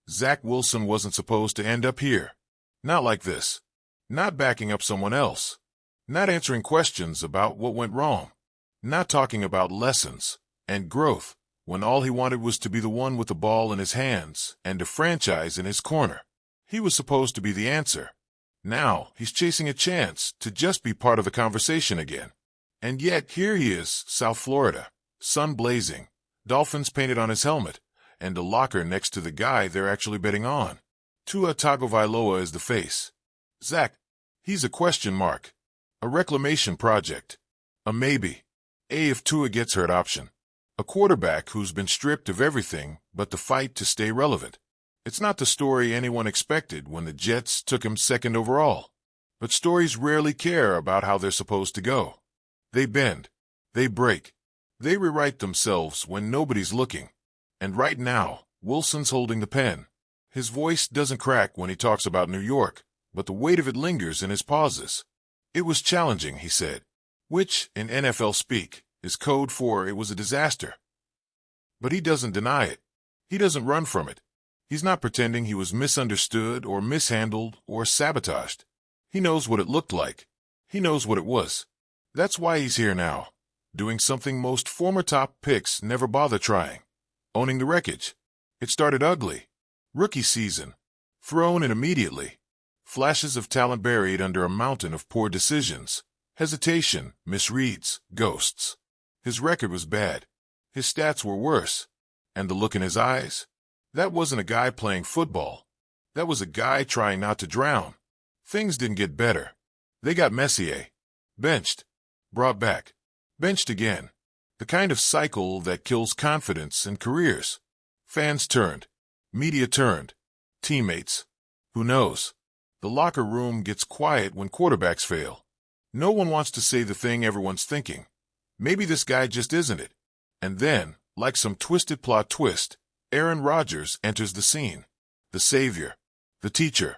Zach Wilson wasn't supposed to end up here. Not like this. Not backing up someone else. Not answering questions about what went wrong. Not talking about lessons and growth when all he wanted was to be the one with the ball in his hands and a franchise in his corner. He was supposed to be the answer. Now he's chasing a chance to just be part of the conversation again. And yet here he is, South Florida, sun blazing, Dolphins painted on his helmet, and a locker next to the guy they're actually betting on. Tua Tagovailoa is the face. Zach, he's a question mark. A reclamation project. A maybe. A if Tua gets hurt option. A quarterback who's been stripped of everything but the fight to stay relevant. It's not the story anyone expected when the Jets took him second overall. But stories rarely care about how they're supposed to go. They bend. They break. They rewrite themselves when nobody's looking. And right now, Wilson's holding the pen. His voice doesn't crack when he talks about New York, but the weight of it lingers in his pauses. It was challenging, he said, which, in NFL speak, is code for it was a disaster. But he doesn't deny it. He doesn't run from it. He's not pretending he was misunderstood or mishandled or sabotaged. He knows what it looked like. He knows what it was. That's why he's here now, doing something most former top picks never bother trying. Owning the wreckage. It started ugly. Rookie season. Thrown in immediately. Flashes of talent buried under a mountain of poor decisions. Hesitation, misreads, ghosts. His record was bad. His stats were worse. And the look in his eyes? That wasn't a guy playing football. That was a guy trying not to drown. Things didn't get better. They got messier. Benched. Brought back. Benched again. The kind of cycle that kills confidence and careers. Fans turned. Media turned. Teammates. Who knows? The locker room gets quiet when quarterbacks fail. No one wants to say the thing everyone's thinking. Maybe this guy just isn't it. And then, like some twisted plot twist, Aaron Rodgers enters the scene. The savior. The teacher.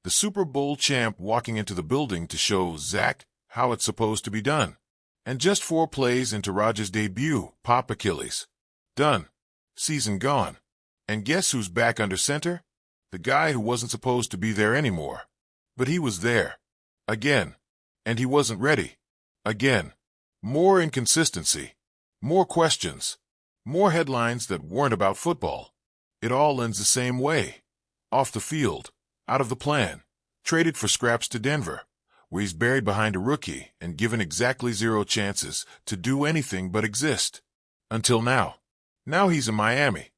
The Super Bowl champ walking into the building to show Zach how it's supposed to be done. And just 4 plays into Rodgers' debut, pop Achilles. Done. Season gone. And guess who's back under center? The guy who wasn't supposed to be there anymore. But he was there. Again. And he wasn't ready. Again. More inconsistency. More questions. More headlines that weren't about football. It all ends the same way. Off the field. Out of the plan. Traded for scraps to Denver, where he's buried behind a rookie and given exactly 0 chances to do anything but exist. Until now. Now he's in Miami.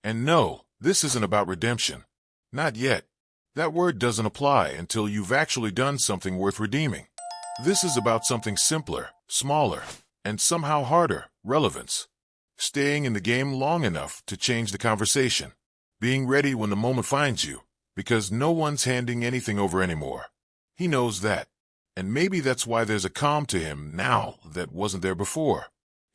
And no, this isn't about redemption. Not yet. That word doesn't apply until you've actually done something worth redeeming. This is about something simpler, smaller, and somehow harder, relevance. Staying in the game long enough to change the conversation. Being ready when the moment finds you, because no one's handing anything over anymore. He knows that. And maybe that's why there's a calm to him now that wasn't there before.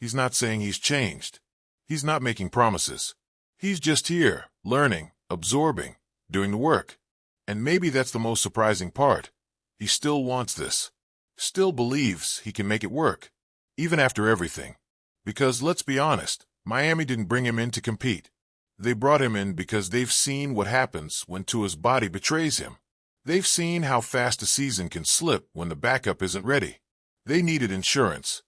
He's not saying he's changed. He's not making promises. He's just here, learning, absorbing, doing the work. And maybe that's the most surprising part. He still wants this. Still believes he can make it work. Even after everything. Because let's be honest, Miami didn't bring him in to compete. They brought him in because they've seen what happens when Tua's body betrays him. They've seen how fast a season can slip when the backup isn't ready. They needed insurance.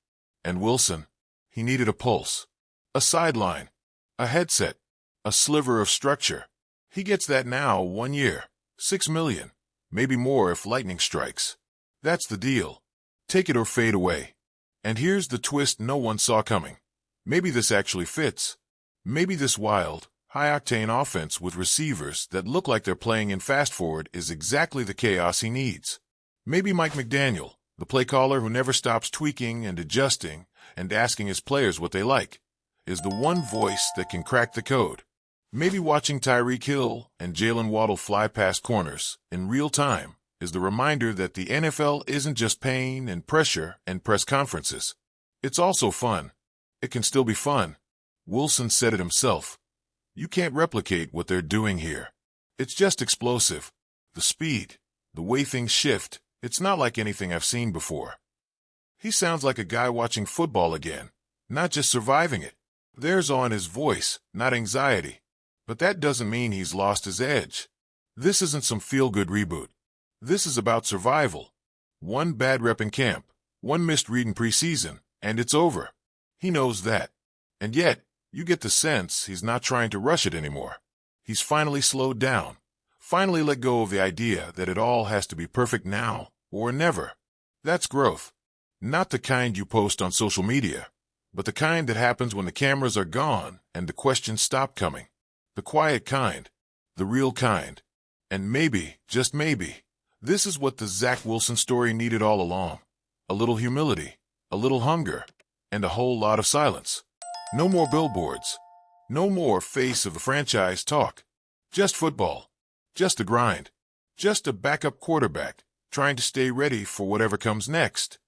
And Wilson, he needed a pulse. A sideline. A headset. A sliver of structure. He gets that now 1 year. $6 million. Maybe more if lightning strikes. That's the deal. Take it or fade away. And here's the twist no one saw coming. Maybe this actually fits. Maybe this wild, high-octane offense with receivers that look like they're playing in fast-forward is exactly the chaos he needs. Maybe Mike McDaniel, the play caller who never stops tweaking and adjusting and asking his players what they like, is the one voice that can crack the code. Maybe watching Tyreek Hill and Jalen Waddle fly past corners in real time is the reminder that the NFL isn't just pain and pressure and press conferences. It's also fun. It can still be fun. Wilson said it himself. You can't replicate what they're doing here. It's just explosive. The speed, the way things shift, it's not like anything I've seen before. He sounds like a guy watching football again, not just surviving it. There's awe in his voice, not anxiety. But that doesn't mean he's lost his edge. This isn't some feel-good reboot. This is about survival. One bad rep in camp, one missed read in preseason, and it's over. He knows that. And yet, you get the sense he's not trying to rush it anymore. He's finally slowed down, finally let go of the idea that it all has to be perfect now or never. That's growth. Not the kind you post on social media, but the kind that happens when the cameras are gone and the questions stop coming. The quiet kind, the real kind. And maybe, just maybe, this is what the Zach Wilson story needed all along. A little humility, a little hunger, and a whole lot of silence. No more billboards. No more face of the franchise talk. Just football. Just the grind. Just a backup quarterback trying to stay ready for whatever comes next.